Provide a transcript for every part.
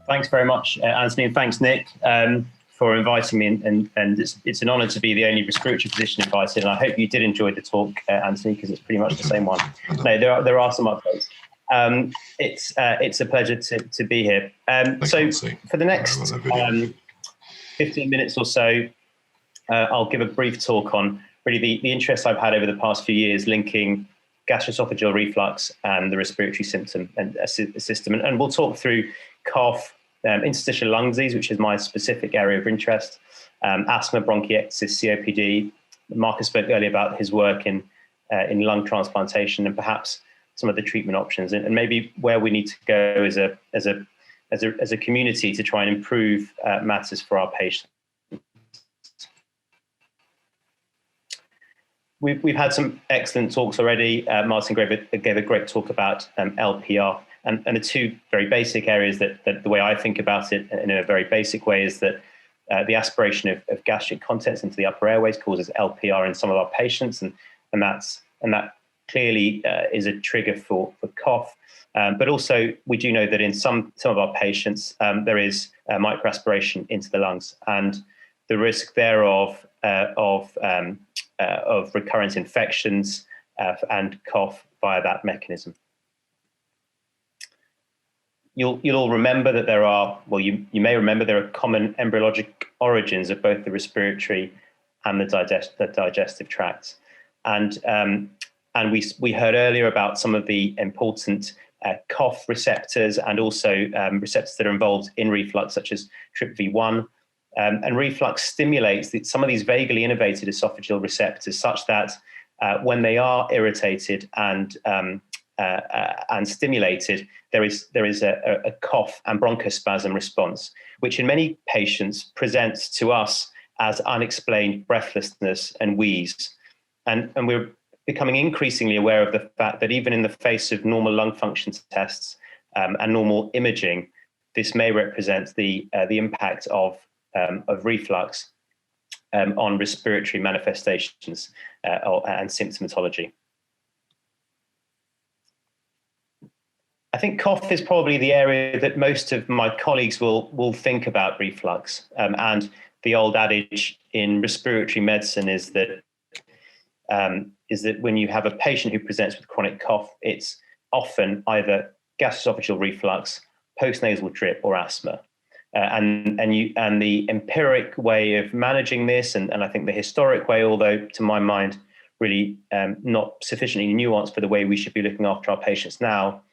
Thanks very much, Anthony, and thanks, Nick, for inviting me. And it's an honour to be the only respiratory physician invited. And I hope you did enjoy the talk, Anthony, because it's pretty much the same one. No, there are some updates. It's a pleasure to be here. So for the next 15 minutes or so, I'll give a brief talk on really the interest I've had over the past few years linking gastro-esophageal reflux and the respiratory symptom and system. And we'll talk through cough, interstitial lung disease, which is my specific area of interest, asthma, bronchiectasis, COPD. Marcus spoke earlier about his work in lung transplantation and perhaps some of the treatment options, and maybe where we need to go as a community to try and improve matters for our patients. We've had some excellent talks already. Martin gave a great talk about LPR, and the two very basic areas that the way I think about it in a very basic way is that the aspiration of gastric contents into the upper airways causes LPR in some of our patients, and that clearly is a trigger for cough. But also we do know that in some of our patients there is microaspiration into the lungs, and the risk thereof of recurrent infections and cough via that mechanism. You'll all remember that you may remember there are common embryologic origins of both the respiratory and the digestive tracts. And we heard earlier about some of the important cough receptors and also receptors that are involved in reflux, such as TRPV1. And reflux stimulates some of these vaguely innervated esophageal receptors such that when they are irritated and stimulated, there is a cough and bronchospasm response, which in many patients presents to us as unexplained breathlessness and wheeze. And we're becoming increasingly aware of the fact that even in the face of normal lung function tests and normal imaging, this may represent the impact of reflux on respiratory manifestations and symptomatology. I think cough is probably the area that most of my colleagues will think about reflux. And the old adage in respiratory medicine is that when you have a patient who presents with chronic cough, it's often either gastroesophageal reflux, postnasal drip, or asthma. And the empiric way of managing this, and I think the historic way, although to my mind really not sufficiently nuanced for the way we should be looking after our patients now,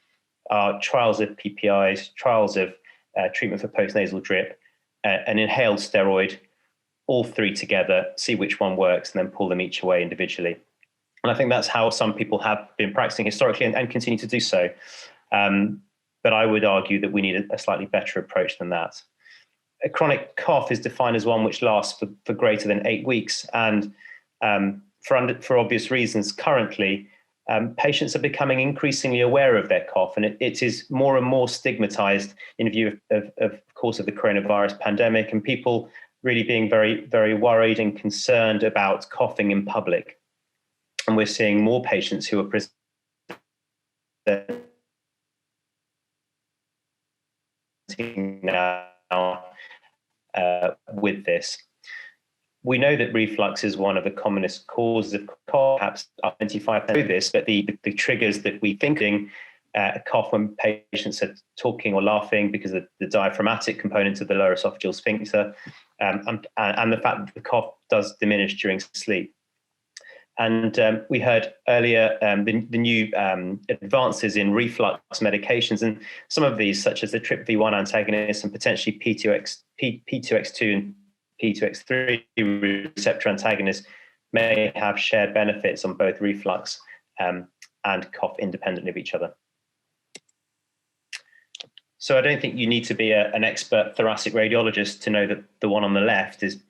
are trials of PPIs, trials of treatment for postnasal drip, an inhaled steroid, all three together, see which one works, and then pull them each away individually. And I think that's how some people have been practicing historically and continue to do so. But I would argue that we need a slightly better approach than that. A chronic cough is defined as one which lasts for greater than 8 weeks. And for obvious reasons, currently, patients are becoming increasingly aware of their cough. And it is more and more stigmatized in view of course, of the coronavirus pandemic, and people really being very, very worried and concerned about coughing in public. And we're seeing more patients who are presenting now with this. We know that reflux is one of the commonest causes of cough, perhaps 25% know this, but the triggers that we think a cough when patients are talking or laughing because of the diaphragmatic component of the lower esophageal sphincter, and the fact that the cough does diminish during sleep. And we heard earlier the new advances in reflux medications, and some of these, such as the TRPV1 antagonist and potentially P2X2 and P2X3 receptor antagonists, may have shared benefits on both reflux and cough independently of each other. So I don't think you need to be an expert thoracic radiologist to know that the one on the left is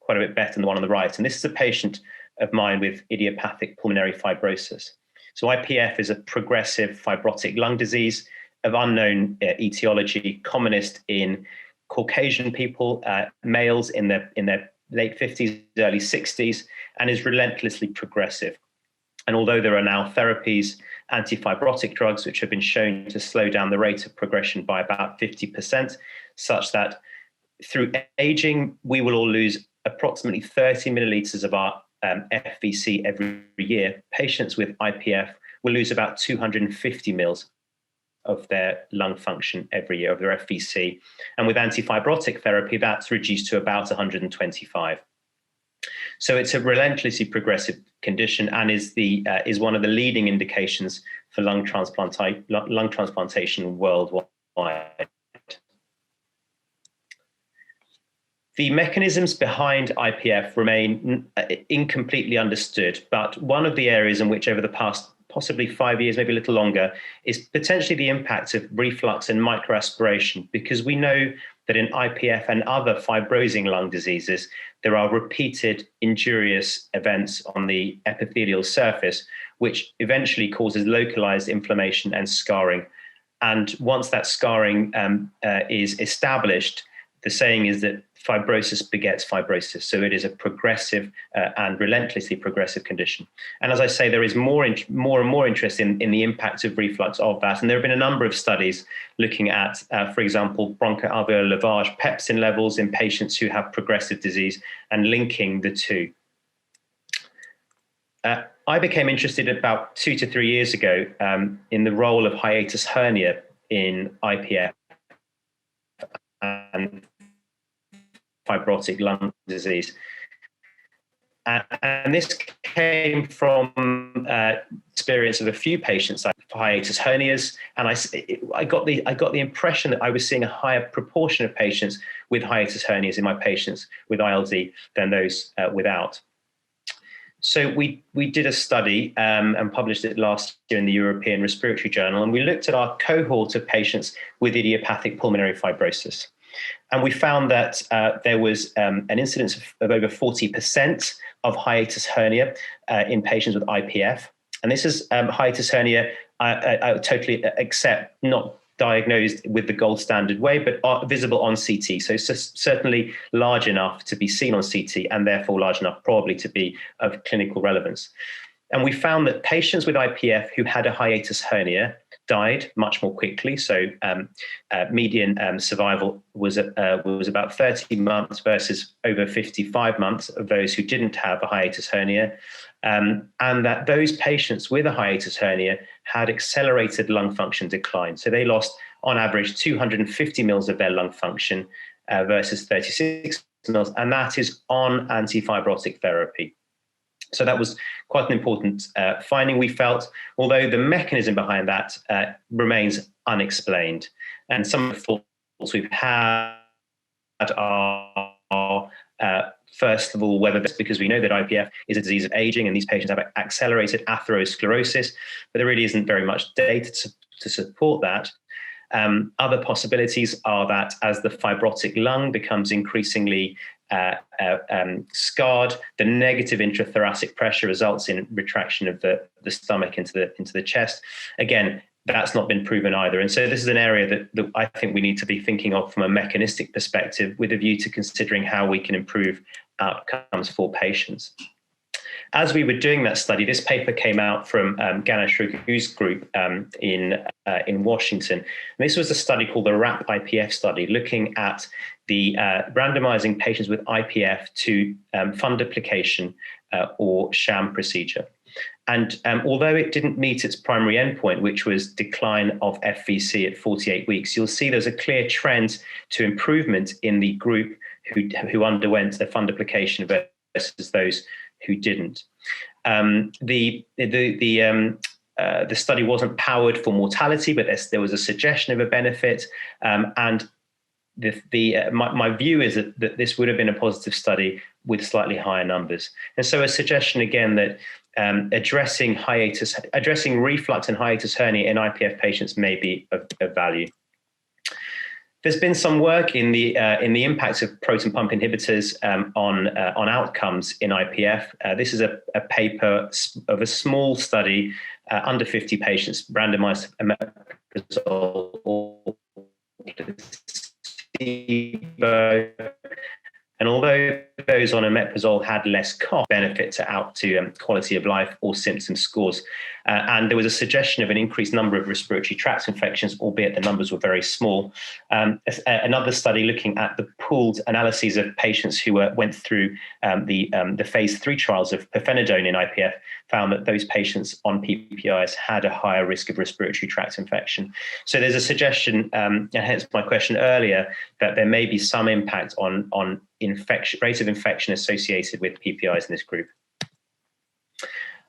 quite a bit better than the one on the right. And this is a patient of mine with idiopathic pulmonary fibrosis. So IPF is a progressive fibrotic lung disease of unknown etiology, commonest in Caucasian people, males in their late 50s, early 60s, and is relentlessly progressive. And although there are now therapies antifibrotic drugs, which have been shown to slow down the rate of progression by about 50%, such that through aging, we will all lose approximately 30 milliliters of our FVC every year. Patients with IPF will lose about 250 mils of their lung function every year, of their FVC. And with antifibrotic therapy, that's reduced to about 125. So it's a relentlessly progressive condition and is one of the leading indications for lung transplantation worldwide. The mechanisms behind IPF remain incompletely understood, but one of the areas in which over the past possibly 5 years, maybe a little longer, is potentially the impact of reflux and microaspiration, because we know that in IPF and other fibrosing lung diseases, there are repeated injurious events on the epithelial surface, which eventually causes localized inflammation and scarring. And once that scarring is established, the saying is that fibrosis begets fibrosis. So it is a progressive and relentlessly progressive condition. And as I say, there is more and more interest in the impact of reflux of that. And there have been a number of studies looking at, for example, bronchoalveolar lavage pepsin levels in patients who have progressive disease and linking the two. I became interested about 2 to 3 years ago in the role of hiatus hernia in IPF and fibrotic lung disease. And this came from experience of a few patients with hiatus hernias, and I got the impression that I was seeing a higher proportion of patients with hiatus hernias in my patients with ILD than those without. So we did a study and published it last year in the European Respiratory Journal, and we looked at our cohort of patients with idiopathic pulmonary fibrosis. And we found that there was an incidence of over 40% of hiatus hernia in patients with IPF. And this is hiatus hernia, I totally accept, not diagnosed with the gold standard way, but visible on CT. So certainly large enough to be seen on CT and therefore large enough probably to be of clinical relevance. And we found that patients with IPF who had a hiatus hernia died much more quickly. So median survival was about 30 months versus over 55 months of those who didn't have a hiatus hernia. And that those patients with a hiatus hernia had accelerated lung function decline. So they lost, on average, 250 mils of their lung function versus 36 mils, and that is on antifibrotic therapy. So that was quite an important finding, we felt, although the mechanism behind that remains unexplained. And some of the thoughts we've had are first of all, whether that's because we know that IPF is a disease of aging and these patients have accelerated atherosclerosis, but there really isn't very much data to support that. Other possibilities are that as the fibrotic lung becomes increasingly scarred, the negative intrathoracic pressure results in retraction of the stomach into the chest. Again, that's not been proven either. And so this is an area that I think we need to be thinking of from a mechanistic perspective with a view to considering how we can improve outcomes for patients. As we were doing that study, this paper came out from Gastro-Oesophageal's group in Washington. And this was a study called the RAP IPF study, looking at the randomizing patients with IPF to fundoplication or sham procedure. And although it didn't meet its primary endpoint, which was decline of FVC at 48 weeks, you'll see there's a clear trend to improvement in the group who underwent the fundoplication versus those who didn't. The study wasn't powered for mortality, but there was a suggestion of a benefit. And my view is that this would have been a positive study with slightly higher numbers. And so a suggestion again that addressing reflux and hiatus hernia in IPF patients may be of value. There's been some work in the impacts of proton pump inhibitors on outcomes in IPF. This is a paper of a small study, under 50 patients, randomized placebo. And although those on omeprazole had less cough benefit to quality of life or symptom scores. And there was a suggestion of an increased number of respiratory tract infections, albeit the numbers were very small. Another study looking at the pooled analyses of patients who went through the phase 3 trials of pirfenidone in IPF found that those patients on PPIs had a higher risk of respiratory tract infection. So there's a suggestion, and hence my question earlier, that there may be some impact on rate of infection associated with PPIs in this group.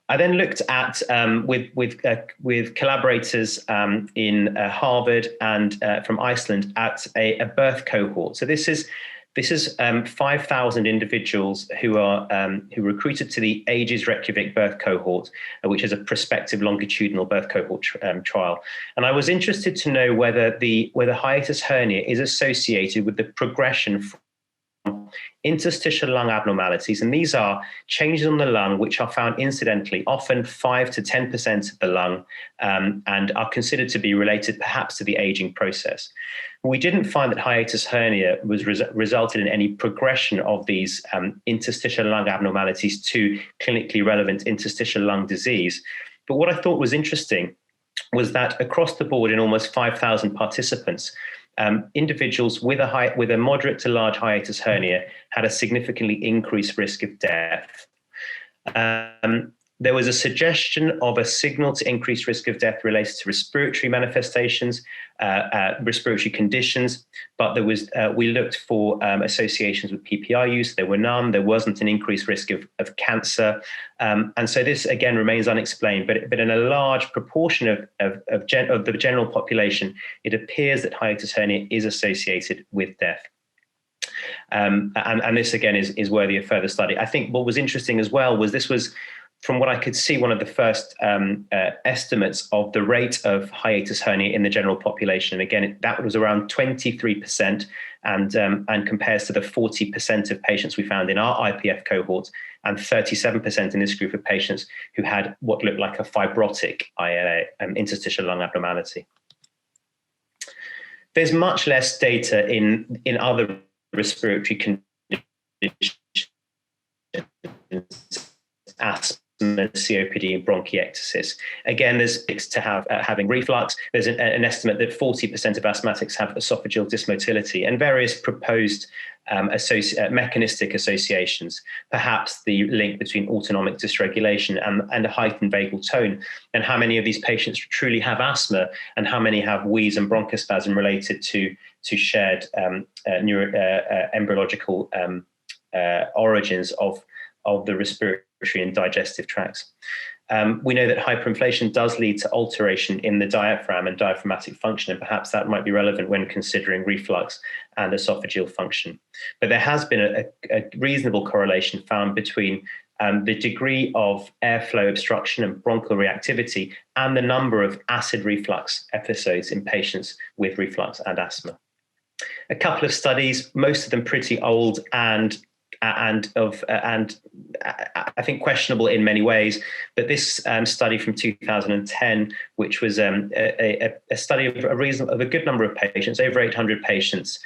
I then looked at with collaborators in Harvard and from Iceland at a birth cohort. So this is 5,000 individuals who recruited to the Ages Reykjavik birth cohort, which is a prospective longitudinal birth cohort trial. And I was interested to know whether hiatus hernia is associated with the progression from interstitial lung abnormalities, and these are changes on the lung which are found incidentally, often 5 to 10% of the lung, and are considered to be related perhaps to the aging process. We didn't find that hiatus hernia was resulted in any progression of these interstitial lung abnormalities to clinically relevant interstitial lung disease. But what I thought was interesting was that across the board in almost 5,000 participants, individuals with a moderate to large hiatus hernia had a significantly increased risk of death. There was a suggestion of a signal to increased risk of death related to respiratory manifestations, respiratory conditions, but we looked for associations with PPI use. There were none. There wasn't an increased risk of cancer. And so this, again, remains unexplained. But in a large proportion of the general population, it appears that hiatus hernia is associated with death. And this, again, is worthy of further study. I think what was interesting as well was this was, from what I could see, one of the first estimates of the rate of hiatus hernia in the general population. And again, that was around 23% and compares to the 40% of patients we found in our IPF cohort and 37% in this group of patients who had what looked like a fibrotic ILA, interstitial lung abnormality. There's much less data in other respiratory conditions, asthma, COPD, and bronchiectasis. Again, there's to having reflux. There's an estimate that 40% of asthmatics have esophageal dysmotility, and various proposed mechanistic associations, perhaps the link between autonomic dysregulation and a heightened vagal tone, and how many of these patients truly have asthma, and how many have wheeze and bronchospasm related to shared embryological origins of the respiratory and digestive tracts. We know that hyperinflation does lead to alteration in the diaphragm and diaphragmatic function, and perhaps that might be relevant when considering reflux and esophageal function. But there has been a reasonable correlation found between the degree of airflow obstruction and bronchial reactivity and the number of acid reflux episodes in patients with reflux and asthma. A couple of studies, most of them pretty old and I think questionable in many ways, but this study from 2010, which was a study of a good number of patients, over 800 patients,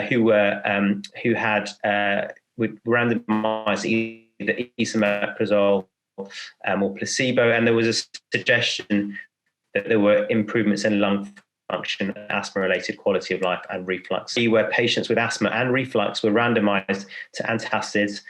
who had randomized either esomeprazole or placebo, and there was a suggestion that there were improvements in lung function, asthma-related quality of life, and reflux. Where patients with asthma and reflux were randomized to antacids,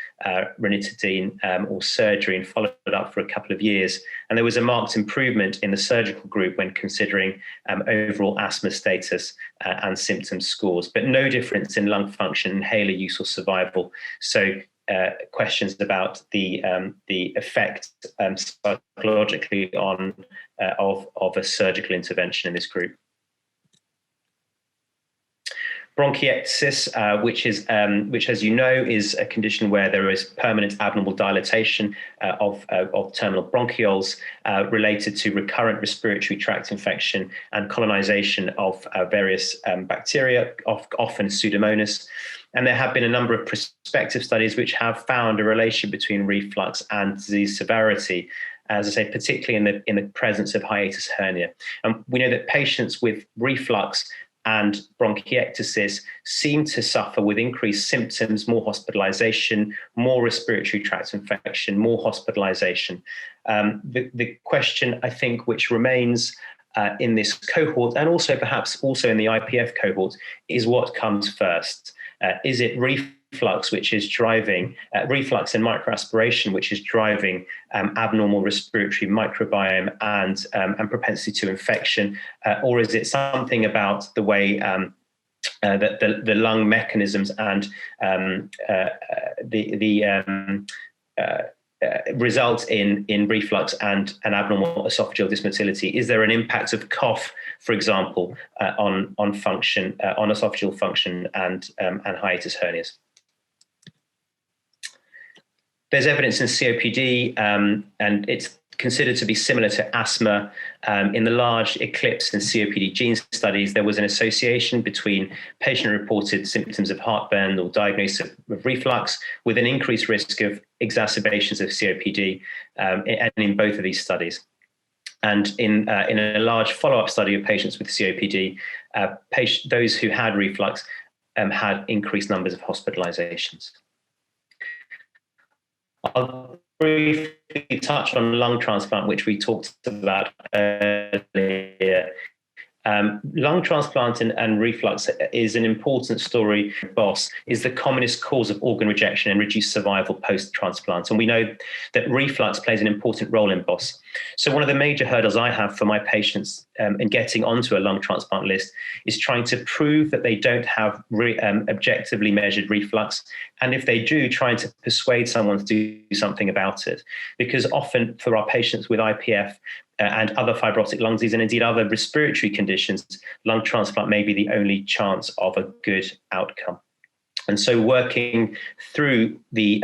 ranitidine, or surgery, and followed up for a couple of years. And there was a marked improvement in the surgical group when considering overall asthma status and symptom scores, but no difference in lung function, inhaler use, or survival. So questions about the effect psychologically of a surgical intervention in this group. Bronchiectasis, which, as you know, is a condition where there is permanent abnormal dilatation of terminal bronchioles related to recurrent respiratory tract infection and colonization of various bacteria, often Pseudomonas. And there have been a number of prospective studies which have found a relation between reflux and disease severity, as I say, particularly in the presence of hiatus hernia. And we know that patients with reflux and bronchiectasis seem to suffer with increased symptoms, more hospitalization, more respiratory tract infection, more hospitalization. The question, I think, which remains in this cohort, and also perhaps also in the IPF cohort, is what comes first. Is it reflux, which is driving reflux and microaspiration, which is driving abnormal respiratory microbiome and propensity to infection, or is it something about the way that the lung mechanisms and result in reflux and an abnormal esophageal dysmotility? Is there an impact of cough, for example, on function, on esophageal function and hiatus hernias? There's evidence in COPD, and it's considered to be similar to asthma. In the large ECLIPSE and COPD gene studies, there was an association between patient-reported symptoms of heartburn or diagnosis of reflux with an increased risk of exacerbations of COPD, and in both of these studies. And in a large follow-up study of patients with COPD, those who had reflux had increased numbers of hospitalizations. I'll briefly touch on lung transplant, which we talked about earlier. Lung transplant and reflux is an important story. BOS is the commonest cause of organ rejection and reduced survival post-transplant. And we know that reflux plays an important role in BOS. So one of the major hurdles I have for my patients in getting onto a lung transplant list is trying to prove that they don't have objectively measured reflux. And if they do, trying to persuade someone to do something about it. Because often for our patients with IPF, and other fibrotic lung disease, and indeed other respiratory conditions, lung transplant may be the only chance of a good outcome. And so working through the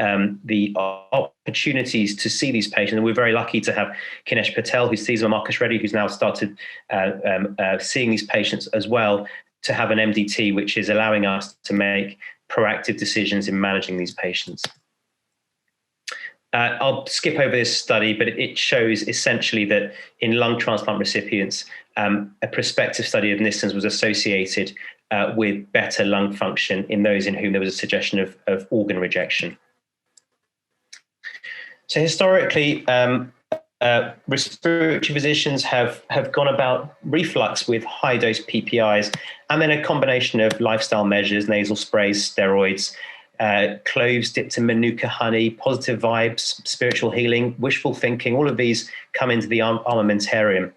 opportunities to see these patients, and we're very lucky to have Kinesh Patel, who sees them, Marcus Reddy, who's now started seeing these patients as well, to have an MDT, which is allowing us to make proactive decisions in managing these patients. I'll skip over this study, but it shows essentially that in lung transplant recipients, a prospective study of Nissens was associated with better lung function in those in whom there was a suggestion of organ rejection. So historically, respiratory physicians have gone about reflux with high-dose PPIs, and then a combination of lifestyle measures, nasal sprays, steroids, cloves dipped in manuka honey, positive vibes, spiritual healing, wishful thinking. All of these come into the armamentarium.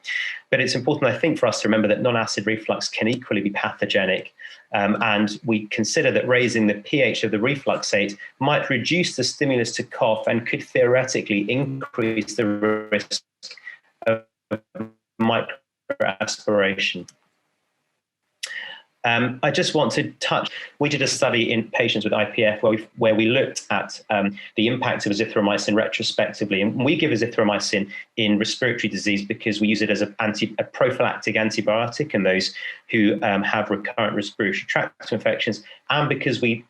But it's important, I think, for us to remember that non-acid reflux can equally be pathogenic. And we consider that raising the pH of the refluxate might reduce the stimulus to cough and could theoretically increase the risk of microaspiration. I just want to touch, we did a study in patients with IPF where we looked at the impact of azithromycin retrospectively. And we give azithromycin in respiratory disease because we use it as a prophylactic antibiotic in those who have recurrent respiratory tract infections, and because we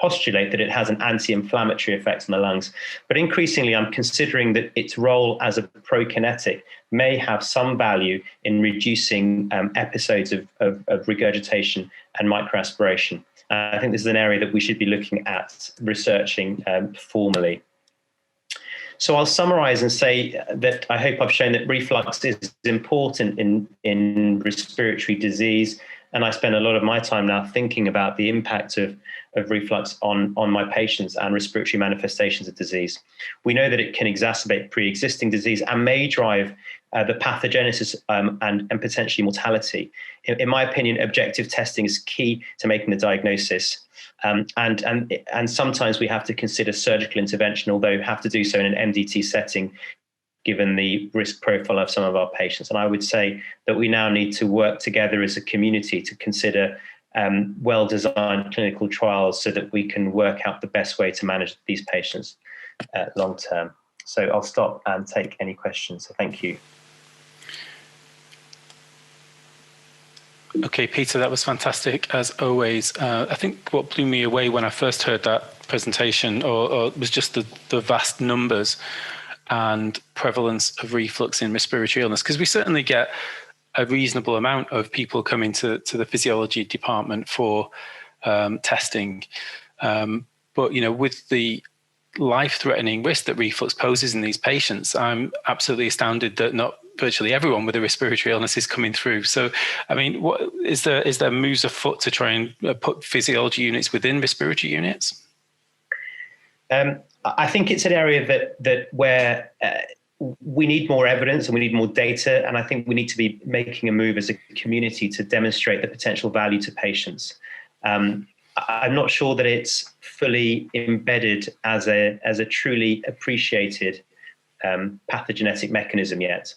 postulate that it has an anti-inflammatory effect on the lungs. But increasingly, I'm considering that its role as a prokinetic may have some value in reducing episodes of regurgitation and microaspiration. I think this is an area that we should be looking at researching formally. So I'll summarize and say that I hope I've shown that reflux is important in respiratory disease. And I spend a lot of my time now thinking about the impact of reflux on my patients and respiratory manifestations of disease. We know that it can exacerbate pre-existing disease and may drive the pathogenesis and potentially mortality. In my opinion, objective testing is key to making the diagnosis. And sometimes we have to consider surgical intervention, although have to do so in an MDT setting, given the risk profile of some of our patients. And I would say that we now need to work together as a community to consider well-designed clinical trials so that we can work out the best way to manage these patients long term. So I'll stop and take any questions. So thank you. Okay, Peter, that was fantastic as always. I think what blew me away when I first heard that presentation or was just the vast numbers and prevalence of reflux in respiratory illness, because we certainly get a reasonable amount of people coming to the physiology department for testing. But, with the life-threatening risk that reflux poses in these patients, I'm absolutely astounded that not virtually everyone with a respiratory illness is coming through. So, I mean, what is there moves afoot to try and put physiology units within respiratory units? I think it's an area that where we need more evidence and we need more data, and I think we need to be making a move as a community to demonstrate the potential value to patients. I'm not sure that it's fully embedded as a truly appreciated pathogenetic mechanism yet.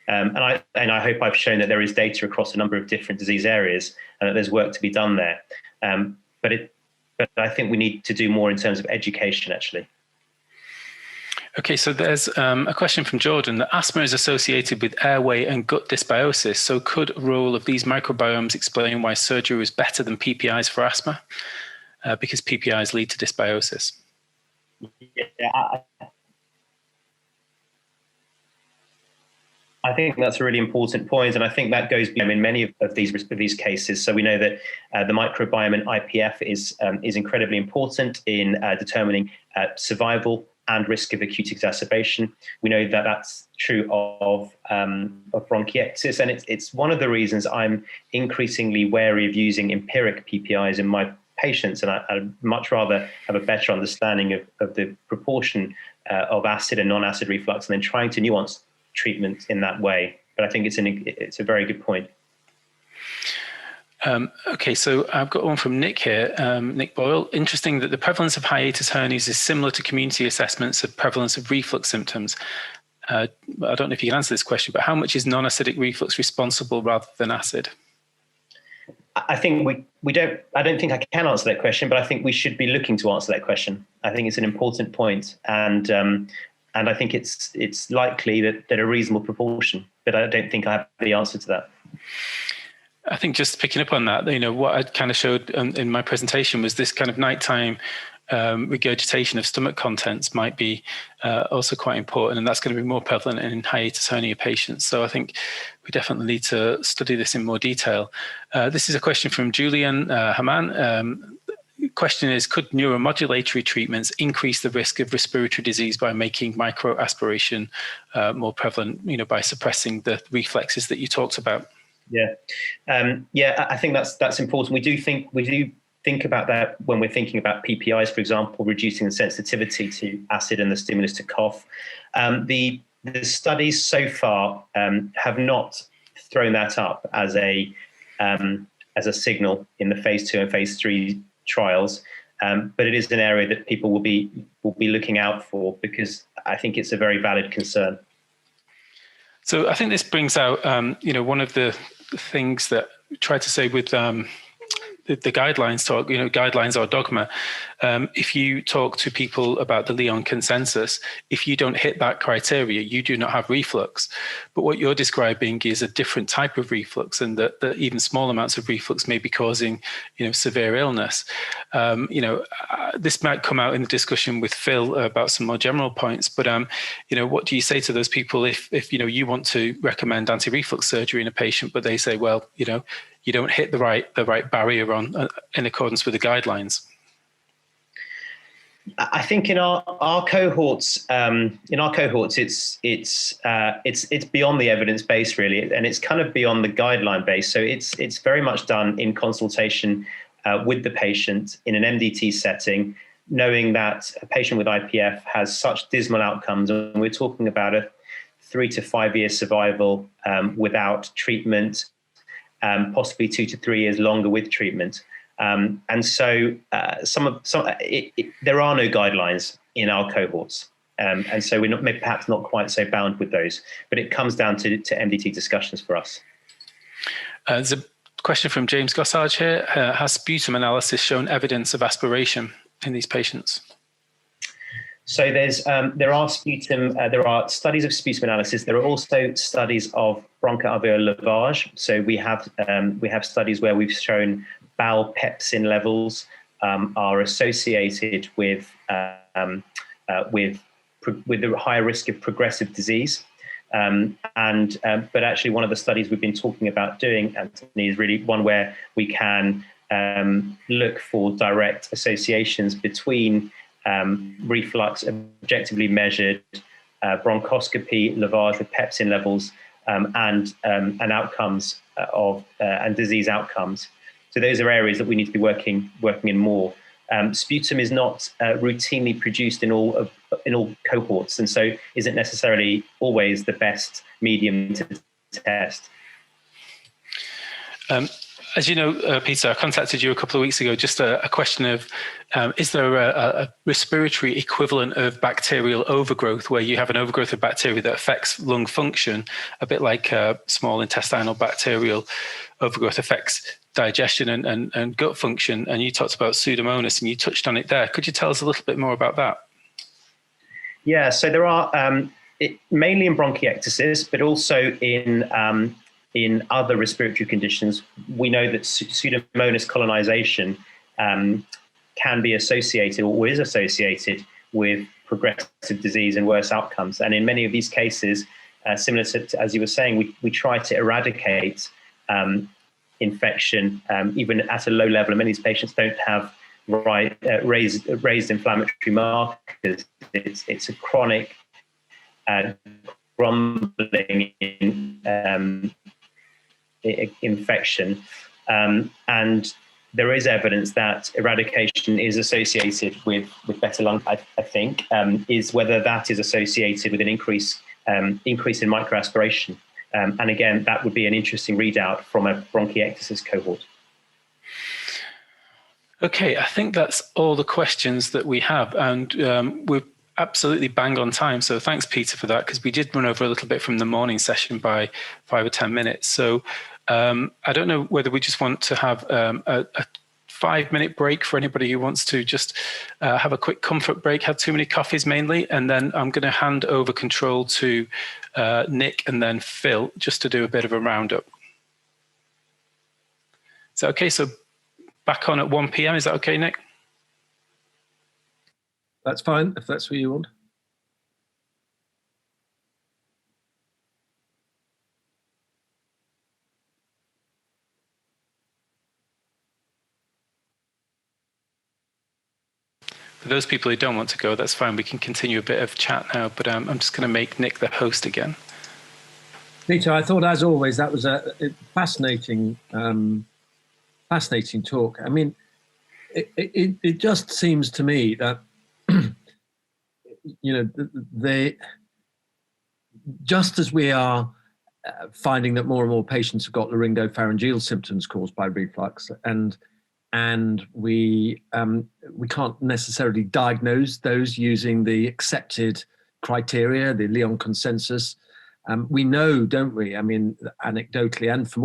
And I hope I've shown that there is data across a number of different disease areas and that there's work to be done there. But I think we need to do more in terms of education, actually. Okay, so there's a question from Jordan that asthma is associated with airway and gut dysbiosis. So could a role of these microbiomes explain why surgery is better than PPIs for asthma? Because PPIs lead to dysbiosis. Yeah, I think that's a really important point, and I think that goes in many of these cases. So we know that the microbiome in IPF is incredibly important in determining survival and risk of acute exacerbation. We know that that's true of bronchiectasis, and it's one of the reasons I'm increasingly wary of using empiric PPIs in my patients, and I'd much rather have a better understanding of the proportion of acid and non-acid reflux, and then trying to nuance treatment in that way. But I think it's a very good point. Okay, so I've got one from Nick here, Nick Boyle. Interesting that the prevalence of hiatus hernias is similar to community assessments of prevalence of reflux symptoms. I don't know if you can answer this question, but how much is non-acidic reflux responsible rather than acid? I think I don't think I can answer that question, but I think we should be looking to answer that question. I think it's an important point, and I think it's likely that a reasonable proportion, but I don't think I have the answer to that. I think just picking up on that, what I kind of showed in my presentation was this kind of nighttime regurgitation of stomach contents might be also quite important, and that's going to be more prevalent in hiatus hernia patients. So I think we definitely need to study this in more detail. This is a question from Julian Haman. Question is, could neuromodulatory treatments increase the risk of respiratory disease by making microaspiration more prevalent, by suppressing the reflexes that you talked about? Yeah, I think that's important. We do think about that when we're thinking about PPIs, for example, reducing the sensitivity to acid and the stimulus to cough. The studies so far have not thrown that up as a signal in the phase 2 and phase 3 trials, but it is an area that people will be looking out for, because I think it's a very valid concern. So I think this brings out, one of the things that we try to say with the guidelines talk, guidelines are dogma. If you talk to people about the Lyon consensus, if you don't hit that criteria, you do not have reflux. But what you're describing is a different type of reflux, and that even small amounts of reflux may be causing, severe illness. This might come out in the discussion with Phil about some more general points. But what do you say to those people if you want to recommend anti-reflux surgery in a patient, but they say, well, you don't hit the right barrier in accordance with the guidelines? I think in our cohorts, it's beyond the evidence base really, and it's kind of beyond the guideline base. So it's very much done in consultation with the patient in an MDT setting, knowing that a patient with IPF has such dismal outcomes, and we're talking about a 3 to 5 year survival without treatment. Possibly 2 to 3 years longer with treatment. And so there are no guidelines in our cohorts. And so we're perhaps not quite so bound with those, but it comes down to MDT discussions for us. There's a question from James Gossage here. Has sputum analysis shown evidence of aspiration in these patients? So there are studies of sputum analysis. There are also studies of bronchoalveolar lavage. So we have studies where we've shown bowel pepsin levels are associated with the higher risk of progressive disease. But actually, one of the studies we've been talking about doing, Anthony, is really one where we can look for direct associations between reflux, objectively measured bronchoscopy, lavage with pepsin levels, and outcomes and disease outcomes. So those are areas that we need to be working in more. Sputum is not routinely produced in all cohorts, and so isn't necessarily always the best medium to test. As you know, Peter, I contacted you a couple of weeks ago, just a question of, is there a respiratory equivalent of bacterial overgrowth where you have an overgrowth of bacteria that affects lung function, a bit like small intestinal bacterial overgrowth affects digestion and gut function? And you talked about Pseudomonas and you touched on it there. Could you tell us a little bit more about that? Yeah, so there are, mainly in bronchiectasis, but also in other respiratory conditions. We know that Pseudomonas colonization can be associated or is associated with progressive disease and worse outcomes. And in many of these cases, similar to, as you were saying, we try to eradicate infection, even at a low level. And many of these patients don't have raised inflammatory markers. It's a chronic grumbling infection, and there is evidence that eradication is associated with better lung. I think is whether that is associated with an increase in microaspiration, and again, that would be an interesting readout from a bronchiectasis cohort. Okay, I think that's all the questions that we have, and we're absolutely bang on time. So thanks, Peter, for that, because we did run over a little bit from the morning session by 5 or 10 minutes. So I don't know whether we just want to have a 5-minute break for anybody who wants to just have a quick comfort break, have too many coffees mainly, and then I'm going to hand over control to Nick and then Phil just to do a bit of a roundup. So, okay, so back on at 1 p.m. Is that okay, Nick? That's fine, if that's what you want. For those people who don't want to go, that's fine. We can continue a bit of chat now, but I'm just going to make Nick the host again. Peter, I thought, as always, that was a fascinating, fascinating talk. I mean, it just seems to me that, you know, just as we are finding that more and more patients have got laryngopharyngeal symptoms caused by reflux, and we can't necessarily diagnose those using the accepted criteria, the Lyon consensus. We know, don't we? I mean, anecdotally, and from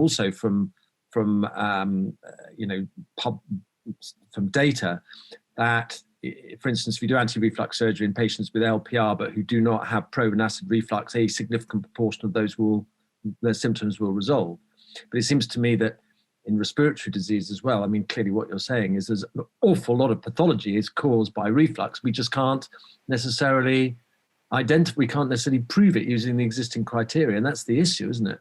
you know, from data, that, for instance, if you do anti-reflux surgery in patients with LPR but who do not have proven acid reflux, a significant proportion of their symptoms will resolve. But it seems to me that in respiratory disease as well, I mean, clearly what you're saying is there's an awful lot of pathology is caused by reflux. We just can't necessarily we can't necessarily prove it using the existing criteria, and that's the issue, isn't it?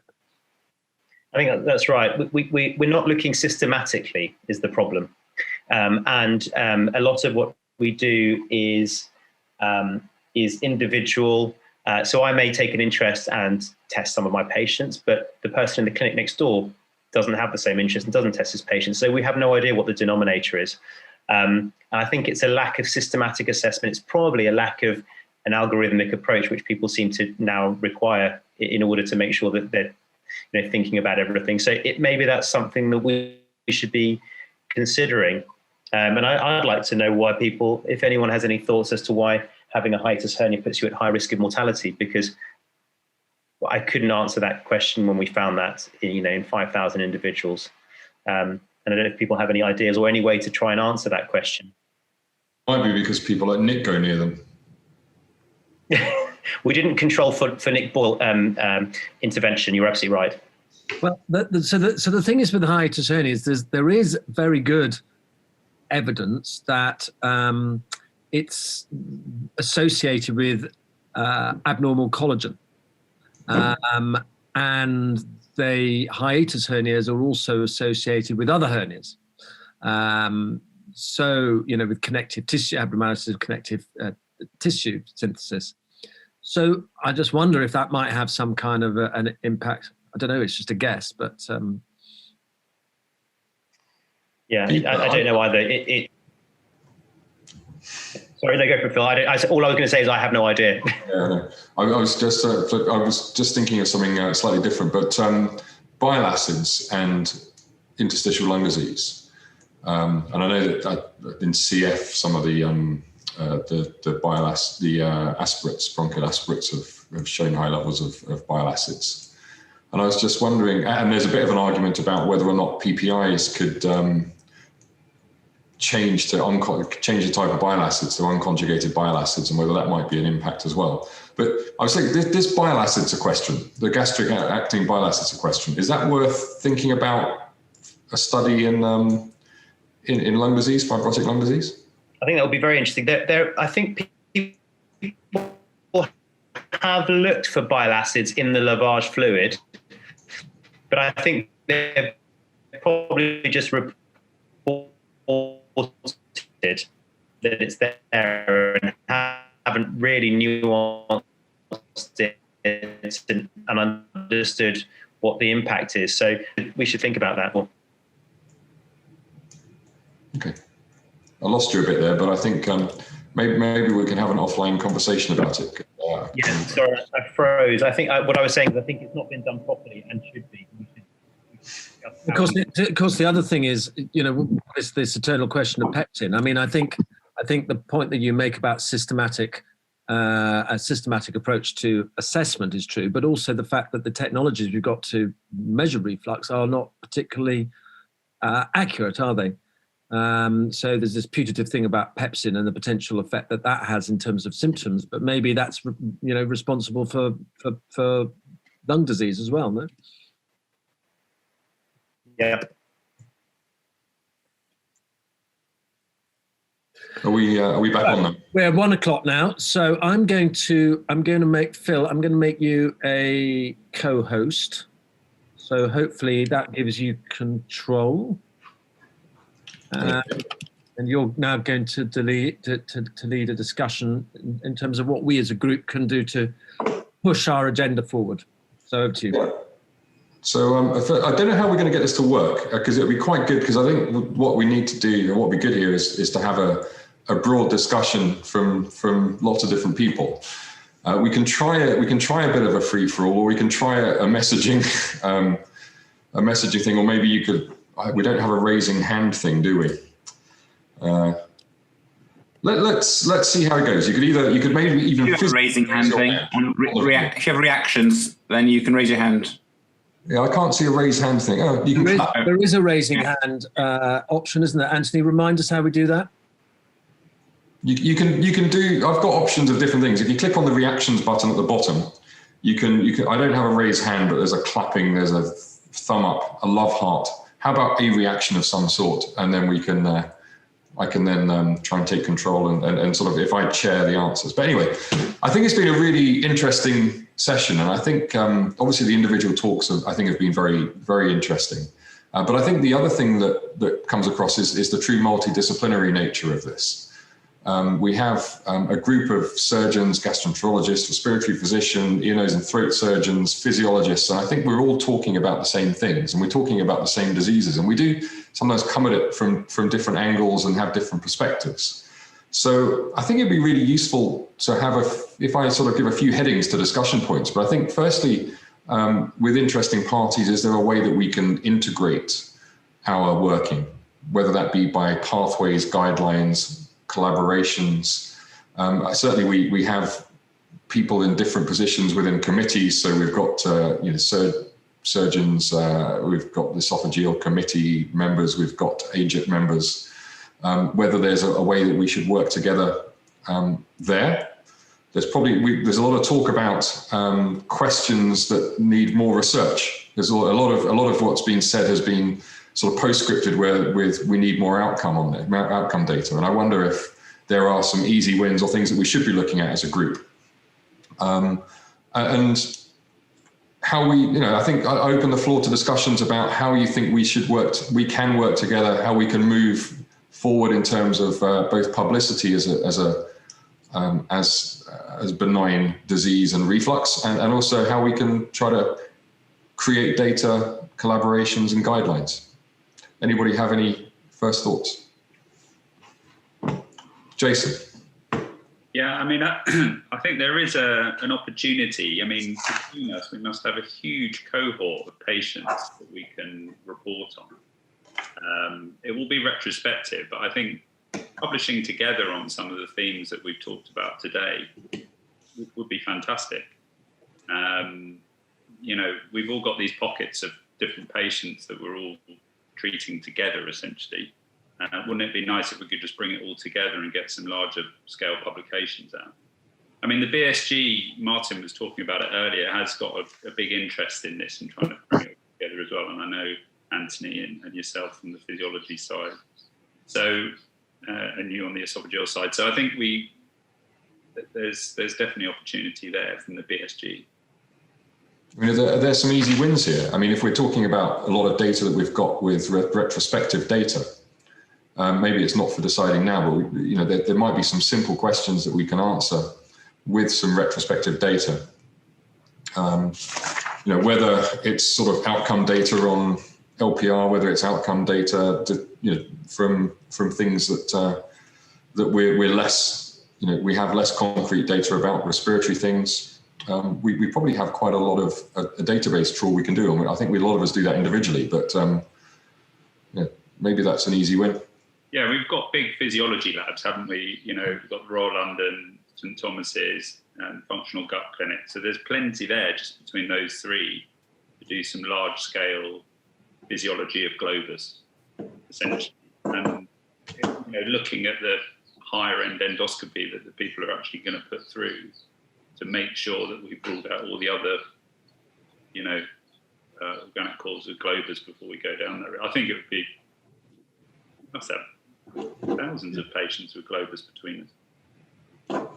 I think that's right. We're not looking systematically is the problem. And a lot of what we do is individual. So I may take an interest and test some of my patients, but the person in the clinic next door doesn't have the same interest and doesn't test his patients. So we have no idea what the denominator is. And I think it's a lack of systematic assessment. It's probably a lack of an algorithmic approach, which people seem to now require in order to make sure that they're, you know, thinking about everything. So maybe that's something that we should be considering. And I'd like to know why people, if anyone has any thoughts as to why having a hiatus hernia puts you at high risk of mortality, because I couldn't answer that question when we found that, in 5,000 individuals. And I don't know if people have any ideas or any way to try and answer that question. Might be because people like Nick go near them. We didn't control for Nick Boyle intervention. You're absolutely right. Well, so the thing is with the hiatus hernias, there is very good evidence that it's associated with abnormal collagen. And the hiatus hernias are also associated with other hernias. So, with connective tissue abnormalities of connective tissue synthesis. So I just wonder if that might have some kind of an impact. I don't know, it's just a guess, but... I don't know either. Sorry, no, go for Phil. All I was going to say is I have no idea. Yeah, I was just thinking of something slightly different, but bile acids and interstitial lung disease, and I know that in CF some of the aspirates, bronchial aspirates, have shown high levels of bile acids, and I was just wondering. And there's a bit of an argument about whether or not PPIs could change the type of bile acids to unconjugated bile acids, and whether that might be an impact as well. But I was saying this bile acids a question, the gastric acting bile acids a question. Is that worth thinking about a study in lung disease, fibrotic lung disease? I think that would be very interesting. I think people have looked for bile acids in the lavage fluid, but I think they're probably just reported that it's there and haven't really nuanced it and understood what the impact is. So we should think about that more. Okay. I lost you a bit there, but I think maybe we can have an offline conversation about it. Sorry, I froze. I think what I was saying is I think it's not been done properly and should be. Of course, the other thing is, it's this eternal question of peptin. I mean, I think the point that you make about a systematic approach to assessment is true, but also the fact that the technologies we've got to measure reflux are not particularly accurate, are they? So there's this putative thing about pepsin and the potential effect that has in terms of symptoms, but maybe that's responsible for lung disease as well, no? Yeah. Are we back on them? We're at 1:00 now, so I'm going to make Phil. I'm going to make you a co-host. So hopefully that gives you control. And you're now going to lead a discussion in terms of what we as a group can do to push our agenda forward. So over to you. Yeah. So I don't know how we're going to get this to work, because it would be quite good, because I think what we need to do, and what would be good here is to have a broad discussion from lots of different people. We can try a bit of a free for all, or we can try a messaging thing, or maybe we don't have a raising hand thing, do we? Let's see how it goes. You could maybe even you have a raising hand thing. If you have reactions, then you can raise your hand. Yeah, I can't see a raise hand thing. Oh, you can. There is a raising hand option, isn't there? Anthony, remind us how we do that. You can do. I've got options of different things. If you click on the reactions button at the bottom, you can. I don't have a raised hand, but there's a clapping. There's a thumb up, a love heart. How about a reaction of some sort, and then we can. I can then try and take control and sort of, if I chair the answers. But anyway, I think it's been a really interesting session. And I think obviously the individual talks have been very, very interesting. But I think the other thing that comes across is the true multidisciplinary nature of this. We have a group of surgeons, gastroenterologists, respiratory physicians, ear, nose and throat surgeons, physiologists, and I think we're all talking about the same things, and we're talking about the same diseases, and we do sometimes come at it from different angles and have different perspectives. So I think it'd be really useful to have if I sort of give a few headings to discussion points, but I think firstly, with interesting parties, is there a way that we can integrate our working, whether that be by pathways, guidelines, collaborations. Certainly we have people in different positions within committees. So we've got surgeons, we've got the esophageal committee members, we've got AGIT members. Whether there's a way that we should work together there. There's a lot of talk about questions that need more research. There's a lot of what's been said has been sort of postscripted with we need more outcome data. And I wonder if there are some easy wins or things that we should be looking at as a group. And how I think I open the floor to discussions about how you think we can work together, how we can move forward in terms of both publicity as benign disease and reflux, and also how we can try to create data, collaborations, and guidelines. Anybody have any first thoughts? Jason. Yeah, I mean, I think there is an opportunity. I mean, between us, we must have a huge cohort of patients that we can report on. It will be retrospective, but I think publishing together on some of the themes that we've talked about today would be fantastic. We've all got these pockets of different patients that we're all treating together, essentially. Wouldn't it be nice if we could just bring it all together and get some larger scale publications out? I mean, the BSG, Martin was talking about it earlier, has got a big interest in this and trying to bring it together as well. And I know Anthony and yourself from the physiology side. So, and you on the esophageal side. So I think there's definitely opportunity there from the BSG. I mean, there's some easy wins here. I mean, if we're talking about a lot of data that we've got with retrospective data, maybe it's not for deciding now, but there might be some simple questions that we can answer with some retrospective data. Whether it's sort of outcome data on LPR, whether it's outcome data from things that we're less, we have less concrete data about respiratory things. We probably have quite a lot of a database trawl we can do. I mean, I think a lot of us do that individually, but maybe that's an easy win. Yeah, we've got big physiology labs, haven't we? We've got the Royal London, St Thomas's, and Functional Gut Clinic. So there's plenty there just between those three to do some large-scale physiology of globus, essentially. And looking at the higher-end endoscopy that the people are actually going to put through to make sure that we've ruled out all the other, organic causes of globus before we go down there. I think it would be, must have thousands of patients with globus between us.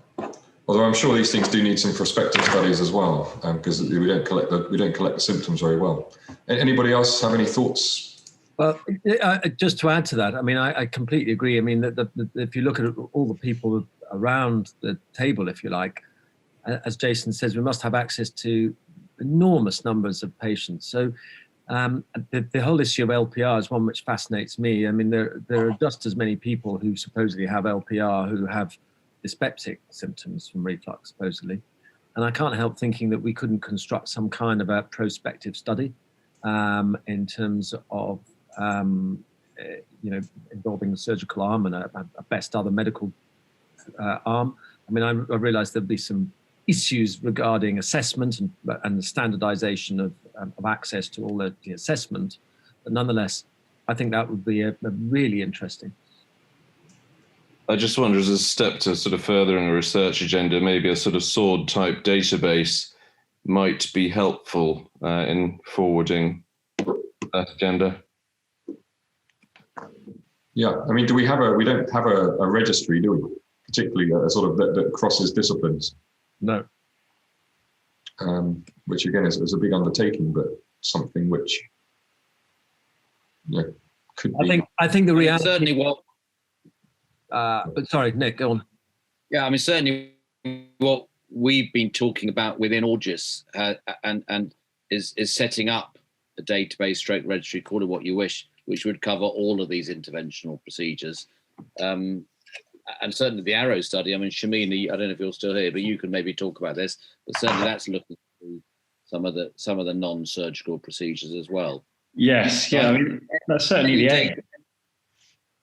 Although I'm sure these things do need some prospective studies as well, because we don't collect the symptoms very well. Anybody else have any thoughts? Well, just to add to that, I mean, I completely agree. I mean, if you look at all the people around the table, if you like, as Jason says, we must have access to enormous numbers of patients. So the whole issue of LPR is one which fascinates me. I mean, there are just as many people who supposedly have LPR who have dyspeptic symptoms from reflux, supposedly. And I can't help thinking that we couldn't construct some kind of a prospective study in terms of, involving the surgical arm and a best other medical arm. I mean, I realize there'll be some issues regarding assessment and the standardization of access to all the assessment. But nonetheless, I think that would be a really interesting. I just wonder, as a step to sort of furthering a research agenda, maybe a sort of SWORD type database might be helpful in forwarding that agenda. Yeah, I mean, we don't have a registry, do we? Particularly a sort of that crosses disciplines. No. Which again is a big undertaking, but something which could be. I think the reality. Certainly what. But sorry, Nick, go on. Yeah, I mean, certainly what we've been talking about within Augis and is setting up a database stroke registry, call it what you wish, which would cover all of these interventional procedures. And certainly the Arrow study, I mean, Shamini, I don't know if you're still here, but you can maybe talk about this, but certainly that's looking through some of the non-surgical procedures as well. Yes, yeah, I mean, that's certainly the aim.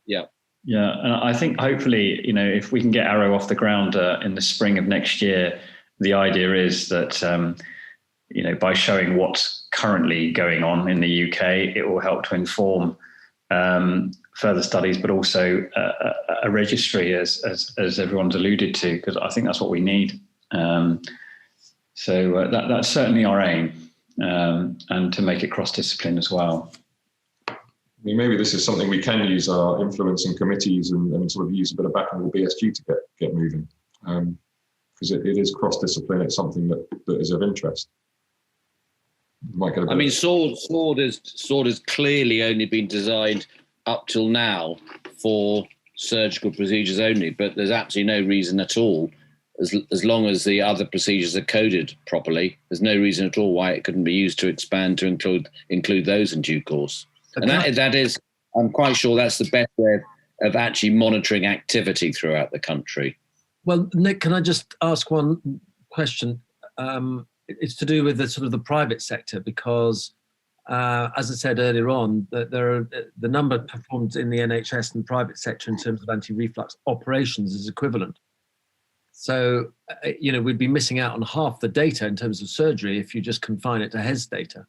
Yeah. Yeah, and I think hopefully, if we can get Arrow off the ground in the spring of next year, the idea is that, by showing what's currently going on in the UK, it will help to inform further studies, but also a registry, as everyone's alluded to, because I think that's what we need. So that's certainly our aim, and to make it cross-discipline as well. I mean, maybe this is something we can use our influencing committees and sort of use a bit of backing of the BSG to get moving, because it is cross-discipline. It's something that is of interest. might get a bit. I mean, sword has clearly only been designed up till now for surgical procedures only, but there's absolutely no reason at all, as long as the other procedures are coded properly, there's no reason at all why it couldn't be used to expand to include those in due course. And that is, I'm quite sure that's the best way of actually monitoring activity throughout the country. Well, Nick, can I just ask one question? It's to do with the sort of the private sector, because as I said earlier on, that there are the number performed in the NHS and private sector in terms of anti-reflux operations is equivalent. So, we'd be missing out on half the data in terms of surgery if you just confine it to HES data.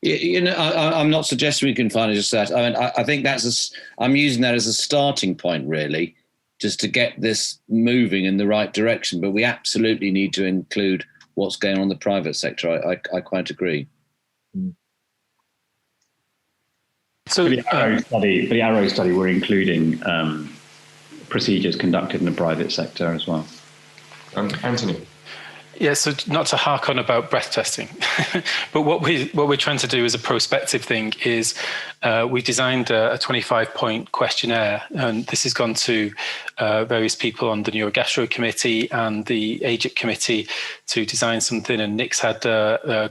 I'm not suggesting we confine it just that. I mean, I think I'm using that as a starting point, really, just to get this moving in the right direction. But we absolutely need to include what's going on in the private sector. I quite agree. So for the Arrow study, we're including procedures conducted in the private sector as well. Anthony. Yeah, so not to hark on about breath testing, but what we're trying to do as a prospective thing is we designed a 25-point questionnaire, and this has gone to various people on the Neurogastro committee and the AGIC committee to design something, and Nick's had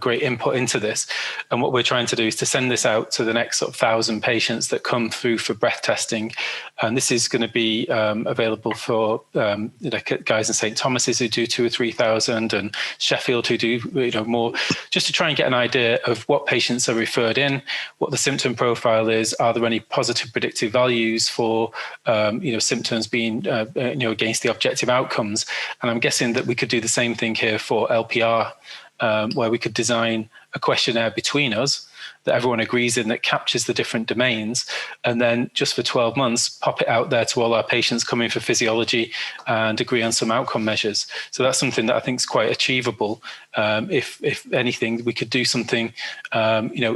great input into this. And what we're trying to do is to send this out to the next sort of 1,000 patients that come through for breath testing, and this is going to be available for guys in St. Thomas's who do 2,000 or 3,000. And Sheffield who do more, just to try and get an idea of what patients are referred in, what the symptom profile is, are there any positive predictive values for symptoms being against the objective outcomes. And I'm guessing that we could do the same thing here for LPR, where we could design a questionnaire between us that everyone agrees in that captures the different domains, and then just for 12 months pop it out there to all our patients coming for physiology and agree on some outcome measures. So that's something that I think is quite achievable. If anything, we could do something,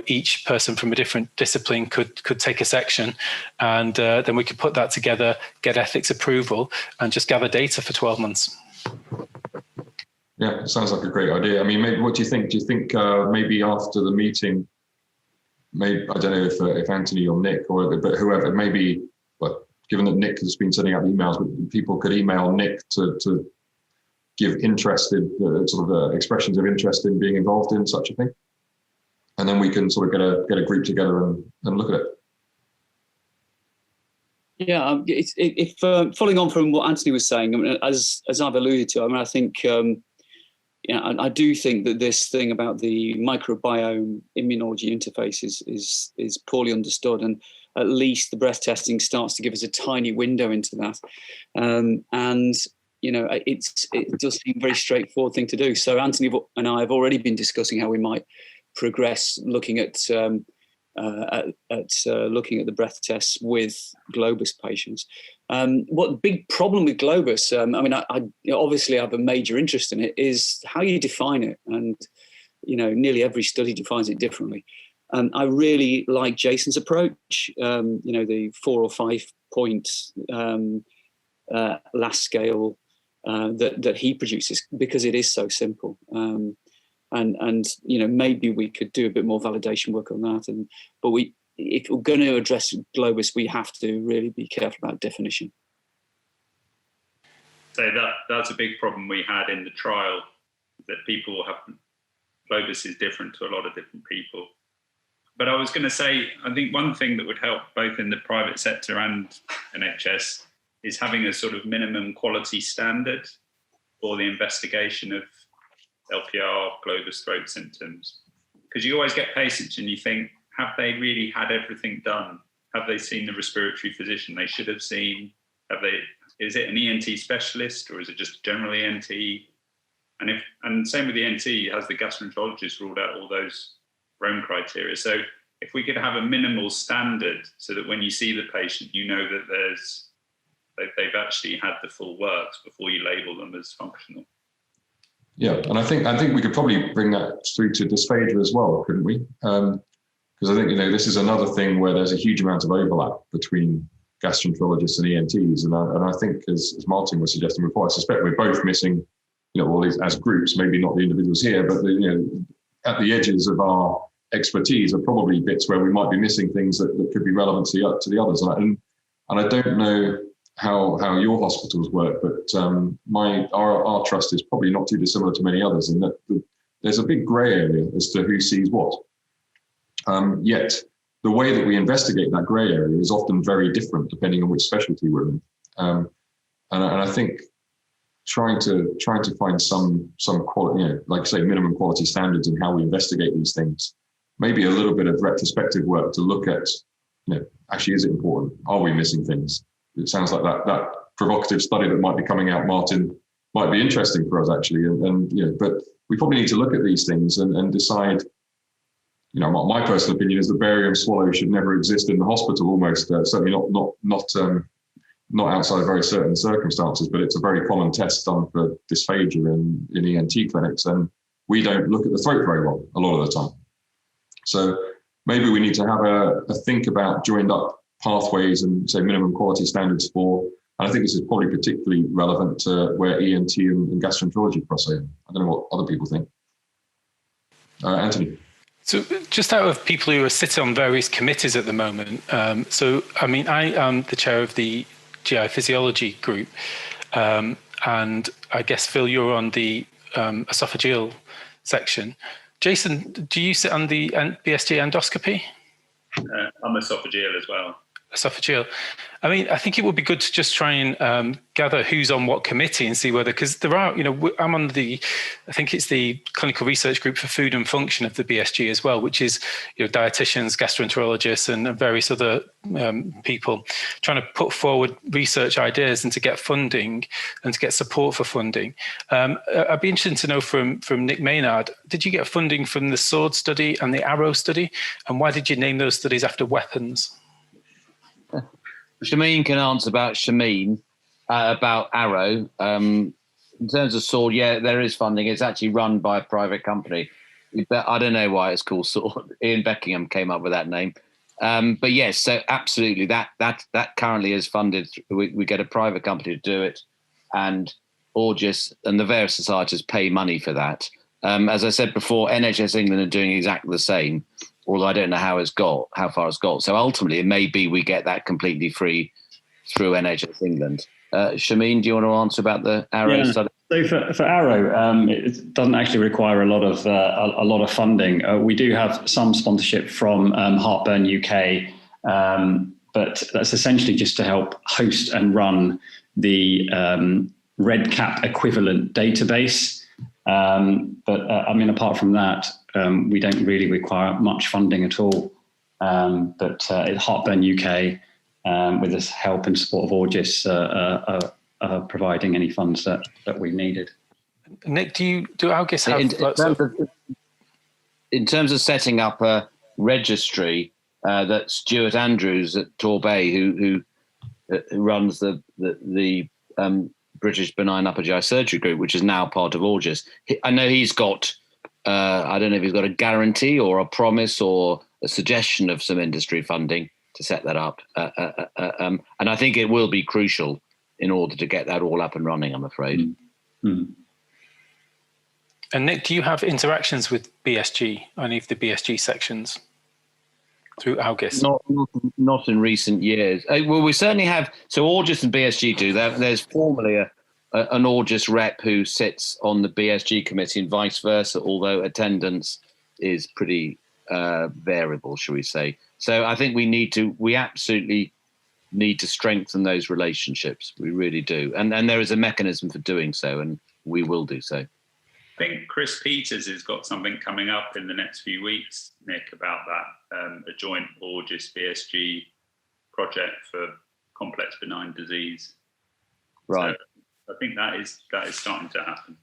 each person from a different discipline could take a section, and then we could put that together, get ethics approval, and just gather data for 12 months. Yeah, it sounds like a great idea. I mean, maybe, what do you think? Do you think maybe after the meeting, maybe, I don't know if Anthony or Nick but whoever, maybe, but given that Nick has been sending out emails, but people could email Nick to give interested expressions of interest in being involved in such a thing, and then we can sort of get a group together and look at it. Yeah, if following on from what Anthony was saying, I mean, as I've alluded to, I mean, I think. I do think that this thing about the microbiome immunology interface is poorly understood, and at least the breath testing starts to give us a tiny window into that. It does seem a very straightforward thing to do. So Anthony and I have already been discussing how we might progress looking at looking at the breath tests with Globus patients. What the big problem with Globus, I obviously have a major interest in it, is how you define it. And, nearly every study defines it differently. I really like Jason's approach, the 4 or 5 point last scale that he produces, because it is so simple. And maybe we could do a bit more validation work on that. But if we're going to address Globus, we have to really be careful about definition. So that's a big problem we had in the trial, that people have Globus is different to a lot of different people. But I was going to say, I think one thing that would help both in the private sector and NHS is having a sort of minimum quality standard for the investigation of LPR, Globus throat symptoms. Because you always get patients and you think, have they really had everything done? Have they seen the respiratory physician they should have seen? Is it an ENT specialist, or is it just general ENT? And same with the ENT, has the gastroenterologist ruled out all those Rome criteria? So if we could have a minimal standard so that when you see the patient, you know that they've actually had the full works before you label them as functional. Yeah, and I think we could probably bring that through to dysphagia as well, couldn't we? Because I think this is another thing where there's a huge amount of overlap between gastroenterologists and ENTs, and I think as Martin was suggesting before, I suspect we're both missing, all these as groups, maybe not the individuals here, but at the edges of our expertise are probably bits where we might be missing things that could be relevant to the others. And I don't know how your hospitals work, but our trust is probably not too dissimilar to many others in that there's a big grey area as to who sees what. Yet the way that we investigate that grey area is often very different depending on which specialty we're in. And I think trying to find some quality, like I say, minimum quality standards in how we investigate these things, maybe a little bit of retrospective work to look at, actually, is it important? Are we missing things? It sounds like that provocative study that might be coming out, Martin, might be interesting for us actually. But we probably need to look at these things and decide. My personal opinion is that barium swallow should never exist in the hospital. Almost certainly not outside very certain circumstances. But it's a very common test done for dysphagia in ENT clinics, and we don't look at the throat very well a lot of the time. So maybe we need to have a think about joined up pathways and say minimum quality standards for, and I think this is probably particularly relevant to where ENT and gastroenterology cross over. I don't know what other people think. Anthony. So just out of people who are sitting on various committees at the moment, I am the chair of the GI physiology group, and I guess, Phil, you're on the esophageal section. Jason, do you sit on the BSG endoscopy? I'm esophageal as well. Esophageal. I think it would be good to just try and gather who's on what committee and see whether, because there are, I'm on I think it's the clinical research group for food and function of the BSG as well, which is, dietitians, gastroenterologists and various other people trying to put forward research ideas and to get funding and to get support for funding. I'd be interested to know from Nick Maynard, did you get funding from the SWORD study and the ARROW study? And why did you name those studies after weapons? Shameen can answer about about ARROW. In terms of SWORD, yeah, there is funding. It's actually run by a private company. I don't know why it's called SWORD. Ian Beckingham came up with that name. But yes, so absolutely, that currently is funded. We get a private company to do it, and Orgis and the various societies pay money for that. As I said before, NHS England are doing exactly the same. Although I don't know how far it's got. So ultimately, it may be we get that completely free through NHS England. Shameen, do you want to answer about the ARROW study? So for ARROW, it doesn't actually require a lot of funding. We do have some sponsorship from Heartburn UK, but that's essentially just to help host and run the REDCap equivalent database. Apart from that, we don't really require much funding at all. But Heartburn UK, with the help and support of Orgis, are providing any funds that we needed. Nick, do August have... In terms of setting up a registry, that Stuart Andrews at Torbay, who runs the British Benign Upper GI Surgery Group, which is now part of Orgis. I know he's got, I don't know if he's got a guarantee or a promise or a suggestion of some industry funding to set that up. And I think it will be crucial in order to get that all up and running, I'm afraid. Mm-hmm. And Nick, do you have interactions with BSG, any of the BSG sections through August? Not in recent years. Well, we certainly have. So Orgis and BSG do. There's formally an Orgis rep who sits on the BSG committee and vice versa, although attendance is pretty variable, shall we say. So I think we absolutely need to strengthen those relationships. We really do. And there is a mechanism for doing so, and we will do so. I think Chris Peters has got something coming up in the next few weeks, Nick, about that, a joint Orgis BSG project for complex benign disease. Right. So I think that is starting to happen.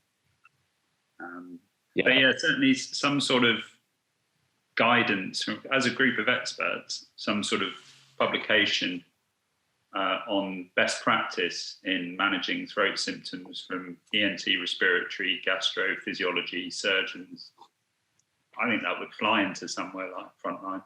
But yeah, certainly some sort of guidance as a group of experts, some sort of publication on best practice in managing throat symptoms from ENT, respiratory, gastro-physiology surgeons. I think that would fly into somewhere like Frontline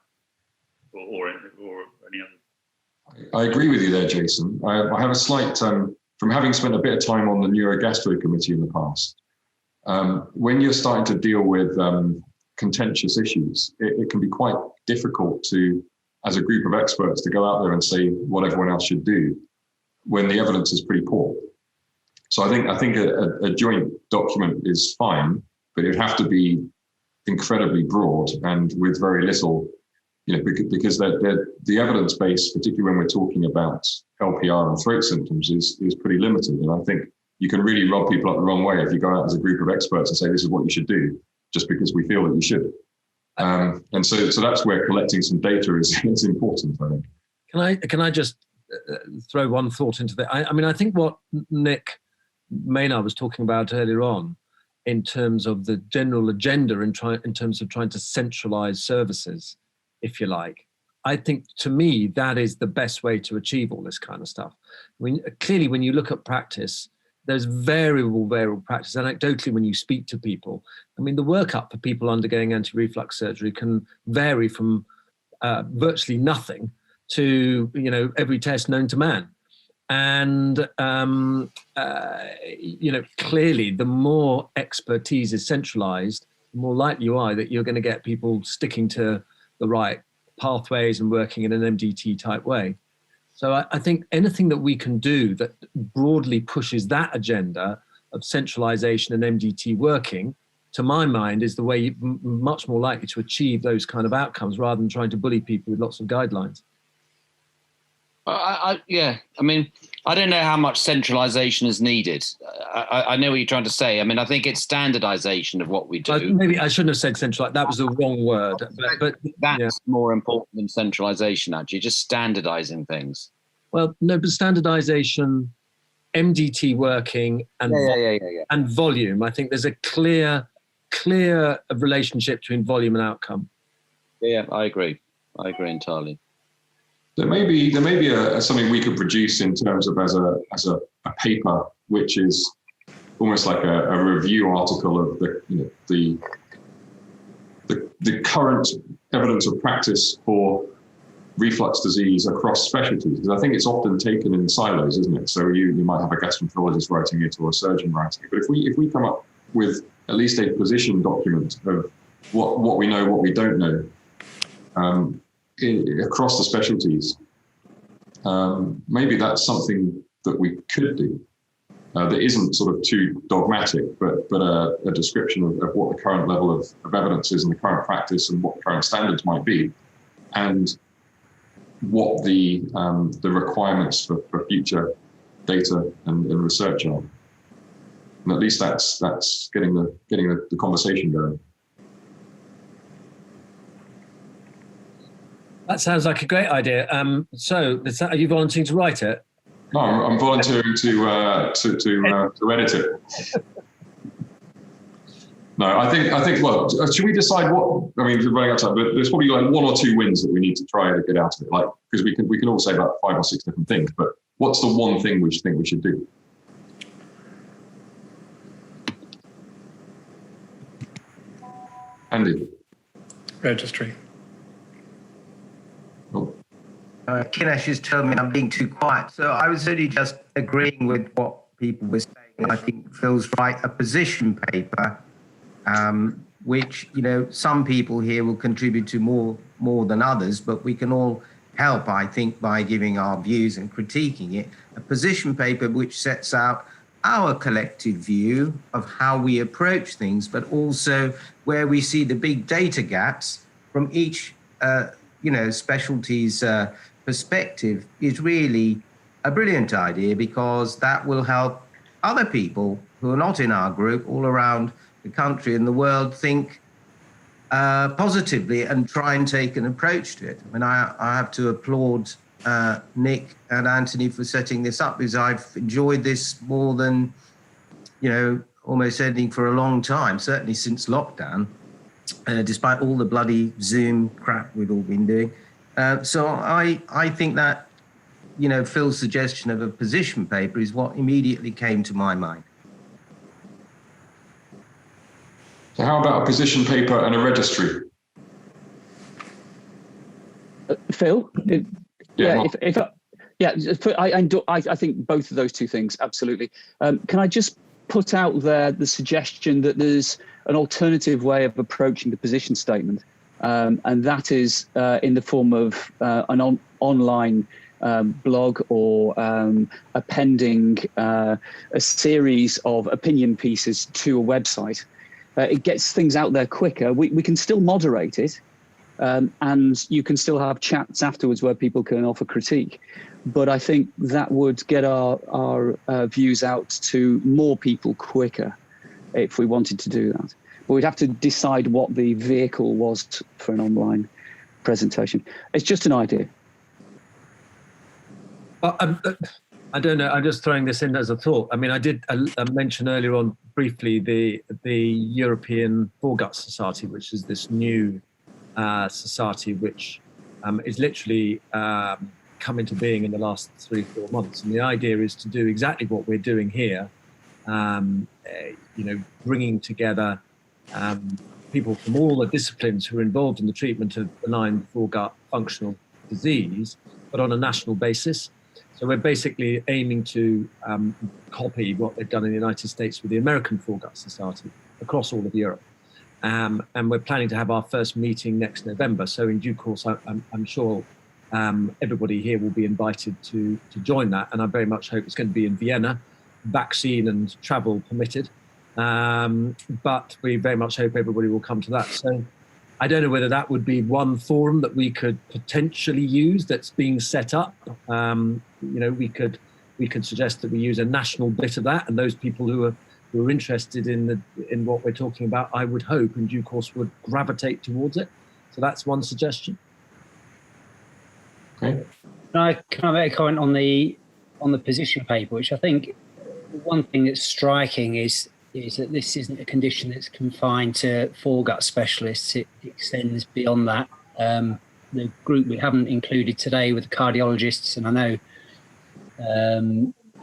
or any other. I agree with you there, Jason. I have a slight, from having spent a bit of time on the neurogastro committee in the past, when you're starting to deal with contentious issues, it can be quite difficult to, as a group of experts, to go out there and say what everyone else should do when the evidence is pretty poor. So I think a joint document is fine, but it would have to be incredibly broad and with very little, because the evidence base, particularly when we're talking about LPR and throat symptoms, is pretty limited. And I think you can really rub people up the wrong way if you go out as a group of experts and say this is what you should do, just because we feel that you should. And so that's where collecting some data is important, I think. Can I just throw one thought into that? I think what Nick Maynard was talking about earlier on, in terms of the general agenda in terms of trying to centralize services, if you like, I think to me that is the best way to achieve all this kind of stuff. Clearly, when you look at practice, there's variable practice. Anecdotally, when you speak to people, the workup for people undergoing anti-reflux surgery can vary from virtually nothing to every test known to man. And clearly, the more expertise is centralized, the more likely you are that you're going to get people sticking to the right pathways and working in an MDT type way. So I think anything that we can do that broadly pushes that agenda of centralization and MDT working, to my mind, is the way you're much more likely to achieve those kind of outcomes rather than trying to bully people with lots of guidelines. I don't know how much centralization is needed. I know what you're trying to say. I think it's standardization of what we do. Maybe I shouldn't have said centralized. That was the wrong word. But that's more important than centralization, actually, just standardizing things. Well, no, but standardization, MDT working, and and volume. I think there's a clear relationship between volume and outcome. Yeah, I agree entirely. There may be something we could produce in terms of as a paper, which is almost like a review article of the current evidence of practice for reflux disease across specialties, because I think it's often taken in silos, isn't it? So you might have a gastroenterologist writing it or a surgeon writing it, but if we come up with at least a position document of what we know, what we don't know, across the specialties, maybe that's something that we could do that isn't sort of too dogmatic, but a description of what the current level of evidence is in the current practice and what the current standards might be, and what the requirements for future data and research are. And at least that's getting the conversation going. That sounds like a great idea. So, are you volunteering to write it? No, I'm volunteering to edit it. No, I think. Well, should we decide what? We're running out of time, but there's probably like 1 or 2 wins that we need to try to get out of it. Like, because we can all say about 5 or 6 different things, but what's the one thing we think we should do? Andy. Registry. Kinesh has told me I'm being too quiet. So I was only just agreeing with what people were saying. I think Phil's right. A position paper, which, some people here will contribute to more than others, but we can all help, I think, by giving our views and critiquing it. A position paper which sets out our collective view of how we approach things, but also where we see the big data gaps from each, specialties perspective is really a brilliant idea, because that will help other people who are not in our group all around the country and the world think positively and try and take an approach to it. I have to applaud Nick and Anthony for setting this up, because I've enjoyed this more than, almost anything for a long time, certainly since lockdown, despite all the bloody Zoom crap we've all been doing. So I think that, Phil's suggestion of a position paper is what immediately came to my mind. So how about a position paper and a registry? Phil? Yeah. I think both of those two things, absolutely. Can I just put out there the suggestion that there's an alternative way of approaching the position statement, and that is in the form of an online blog or appending a series of opinion pieces to a website. It gets things out there quicker. We can still moderate it, and you can still have chats afterwards where people can offer critique. But I think that would get our views out to more people quicker if we wanted to do that. But we'd have to decide what the vehicle was for an online presentation. It's just an idea. Well, I don't know. I'm just throwing this in as a thought. I mean, I did mention earlier on briefly the European Foregut Society, which is this new society which is literally come into being in the last 3-4 months. And the idea is to do exactly what we're doing here, bringing together people from all the disciplines who are involved in the treatment of benign foregut functional disease, but on a national basis. So we're basically aiming to copy what they've done in the United States with the American Foregut Society across all of Europe. And we're planning to have our first meeting next November. So in due course, I'm sure everybody here will be invited to join that. And I very much hope it's going to be in Vienna, vaccine and travel permitted. But we very much hope everybody will come to that. So I don't know whether that would be one forum that we could potentially use that's being set up. We could suggest that we use a national bit of that, and those people who are interested in what we're talking about, I would hope in due course would gravitate towards it. So that's one suggestion. Okay. Can I make a comment on the position paper, which I think one thing that's striking is that this isn't a condition that's confined to foregut specialists. It extends beyond that. The group we haven't included today with the cardiologists, and I know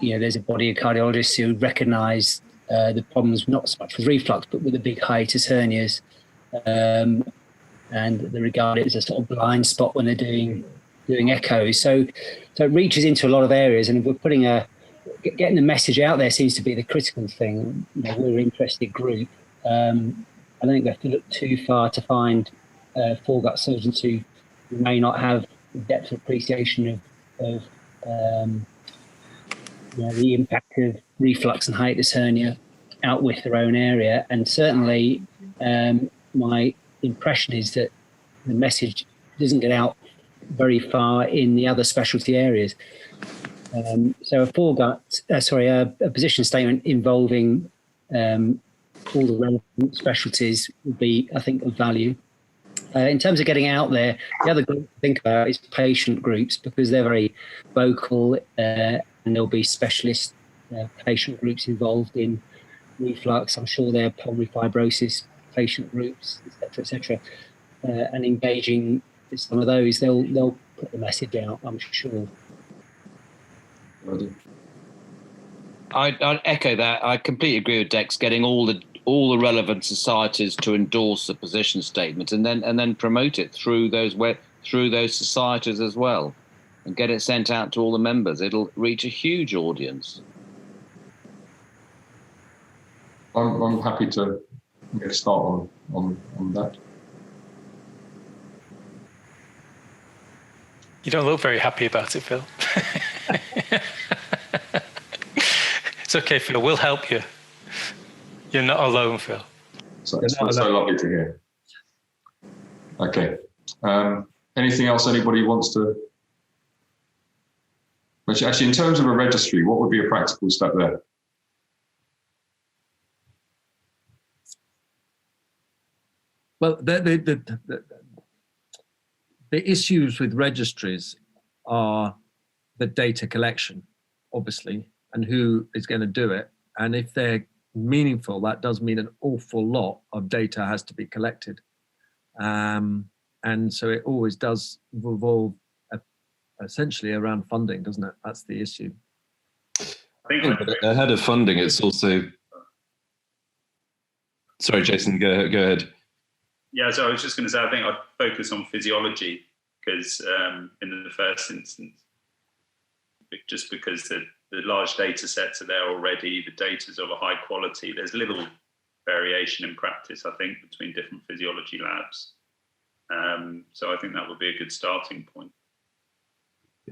there's a body of cardiologists who recognise the problems not so much with reflux, but with the big hiatus hernias, and they regard it as a sort of blind spot when they're doing echoes. So it reaches into a lot of areas, and if we're getting the message out there seems to be the critical thing. We're an interested group. I don't think we have to look too far to find foregut surgeons who may not have the depth of appreciation of the impact of reflux and hiatus hernia out with their own area. And certainly my impression is that the message doesn't get out very far in the other specialty areas. So a position statement involving all the relevant specialties would be, I think, of value. In terms of getting out there, the other group to think about is patient groups, because they're very vocal, and there'll be specialist patient groups involved in reflux. I'm sure there are pulmonary fibrosis patient groups, et cetera, and engaging with some of those, they'll put the message out, I'm sure. I'd echo that. I completely agree with Dex. Getting all the relevant societies to endorse the position statement, and then promote it through those societies as well, and get it sent out to all the members. It'll reach a huge audience. I'm happy to get a start on that. You don't look very happy about it, Phil. It's okay, Phil. We'll help you. You're not alone, Phil. So lovely to hear. Okay. Anything else anybody wants to? Actually, in terms of a registry, what would be a practical step there? Well, the issues with registries are the data collection, obviously, and who is going to do it. And if they're meaningful, that does mean an awful lot of data has to be collected. And so it always does revolve essentially around funding, doesn't it? That's the issue. But ahead of funding, it's also... Sorry, Jason, go ahead. Yeah, so I was just going to say, I think I'd focus on physiology, because in the first instance, just because the large data sets are there already. The data's of a high quality. There's little variation in practice, I think, between different physiology labs. So I think that would be a good starting point.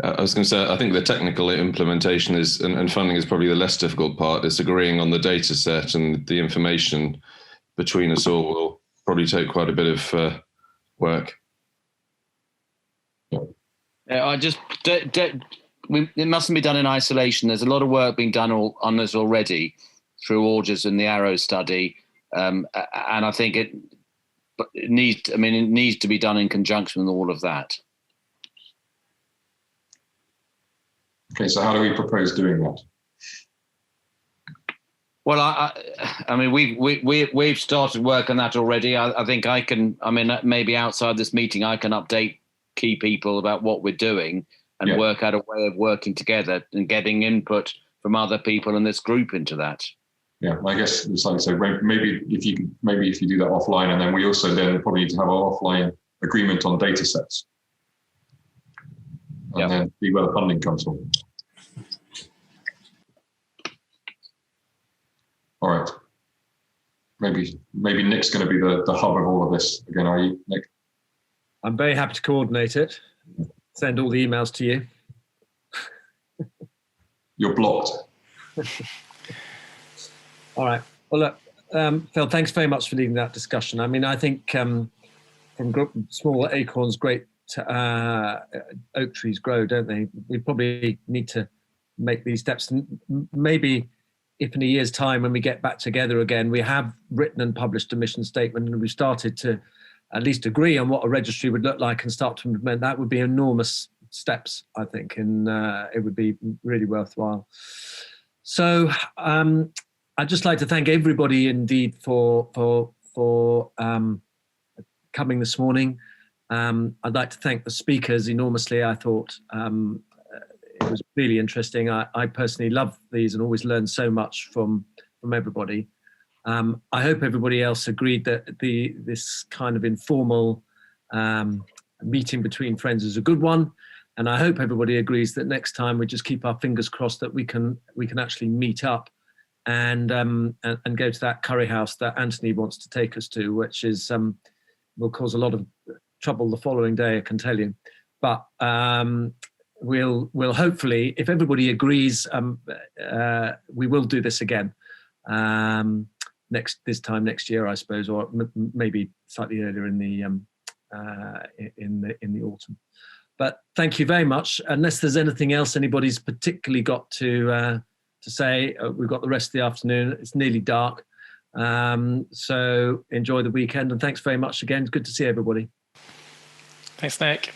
I was going to say, I think the technical implementation is, and funding is probably the less difficult part. It's agreeing on the data set, and the information between us all will probably take quite a bit of work. It mustn't be done in isolation. There's a lot of work being done on this already through Augers and the Arrow study, and I think it needs to be done in conjunction with all of that. Okay, so how do we propose doing that? Well, I mean, we've started work on that already. I think I can. I mean, maybe outside this meeting, I can update key people about what we're doing and work out a way of working together and getting input from other people in this group into that. Yeah, I guess it's like, so maybe if you do that offline, and then we also then probably need to have an offline agreement on data sets, and then see where the funding comes from. All right. Maybe Nick's going to be the hub of all of this again. Are you, Nick? I'm very happy to coordinate it. Send all the emails to you. You're blocked. All right. Well, look, Phil, thanks very much for leading that discussion. I mean, I think from small acorns, great oak trees grow, don't they? We probably need to make these steps. And maybe if in a year's time, when we get back together again, we have written and published a mission statement, and we've started to at least agree on what a registry would look like and start to implement, that would be enormous steps, I think, and it would be really worthwhile. So I'd just like to thank everybody indeed for coming this morning. I'd like to thank the speakers enormously. I thought it was really interesting. I personally love these and always learn so much from everybody. I hope everybody else agreed that this kind of informal meeting between friends is a good one, and I hope everybody agrees that next time we just keep our fingers crossed that we can actually meet up and go to that curry house that Anthony wants to take us to, which is will cause a lot of trouble the following day, I can tell you. But we'll hopefully, if everybody agrees, we will do this again. This time next year, I suppose, or maybe slightly earlier in the autumn. But thank you very much. Unless there's anything else anybody's particularly got to say, we've got the rest of the afternoon. It's nearly dark, so enjoy the weekend, and thanks very much again. Good to see everybody. Thanks, Nick.